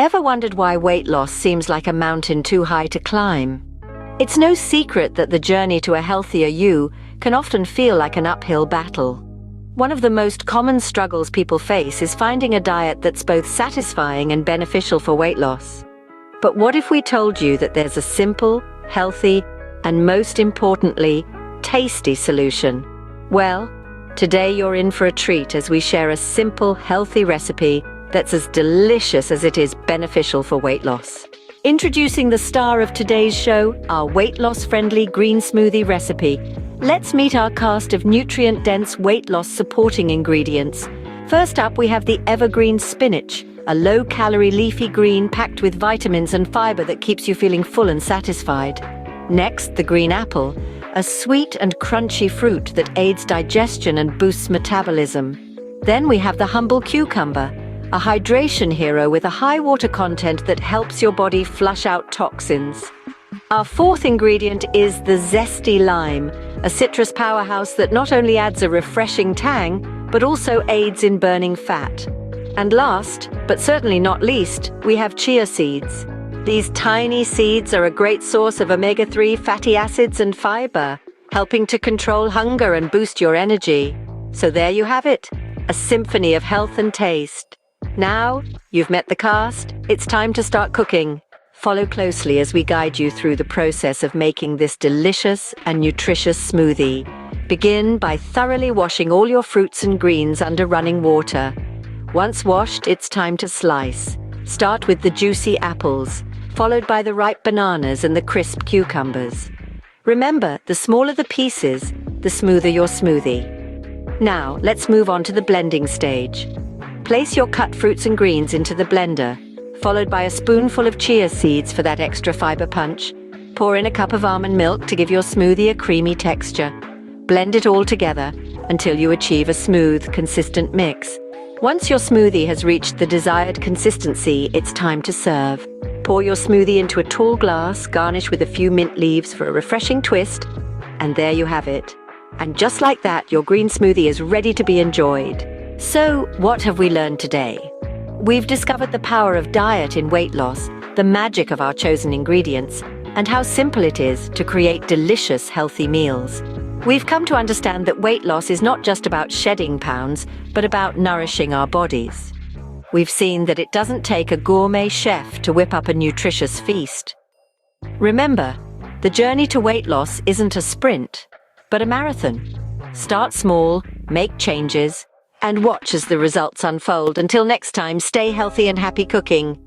Ever wondered why weight loss seems like a mountain too high to climb? It's no secret that the journey to a healthier you can often feel like an uphill battle. One of the most common struggles people face is finding a diet that's both satisfying and beneficial for weight loss. But what if we told you that there's a simple, healthy, and most importantly, tasty solution? Well, today you're in for a treat as we share a simple, healthy recipe that's as delicious as it is beneficial for weight loss. Introducing the star of today's show, our weight loss-friendly green smoothie recipe. Let's meet our cast of nutrient-dense weight loss supporting ingredients. First up, we have the evergreen spinach, a low-calorie leafy green packed with vitamins and fiber that keeps you feeling full and satisfied. Next, the green apple, a sweet and crunchy fruit that aids digestion and boosts metabolism. Then we have the humble cucumber, a hydration hero with a high water content that helps your body flush out toxins. Our fourth ingredient is the zesty lime, a citrus powerhouse that not only adds a refreshing tang, but also aids in burning fat. And last, but certainly not least, we have chia seeds. These tiny seeds are a great source of omega-3 fatty acids and fiber, helping to control hunger and boost your energy. So there you have it, a symphony of health and taste. Now, you've met the cast, it's time to start cooking. Follow closely as we guide you through the process of making this delicious and nutritious smoothie. Begin by thoroughly washing all your fruits and greens under running water. Once washed, it's time to slice. Start with the juicy apples, followed by the ripe bananas and the crisp cucumbers. Remember, the smaller the pieces, the smoother your smoothie. Now, let's move on to the blending stage. Place your cut fruits and greens into the blender, followed by a spoonful of chia seeds for that extra fiber punch. Pour in a cup of almond milk to give your smoothie a creamy texture. Blend it all together until you achieve a smooth, consistent mix. Once your smoothie has reached the desired consistency, it's time to serve. Pour your smoothie into a tall glass, garnish with a few mint leaves for a refreshing twist, and there you have it. And just like that, your green smoothie is ready to be enjoyed. So, what have we learned today? We've discovered the power of diet in weight loss, the magic of our chosen ingredients, and how simple it is to create delicious, healthy meals. We've come to understand that weight loss is not just about shedding pounds, but about nourishing our bodies. We've seen that it doesn't take a gourmet chef to whip up a nutritious feast. Remember, the journey to weight loss isn't a sprint, but a marathon. Start small, make changes, and watch as the results unfold. Until next time, stay healthy and happy cooking.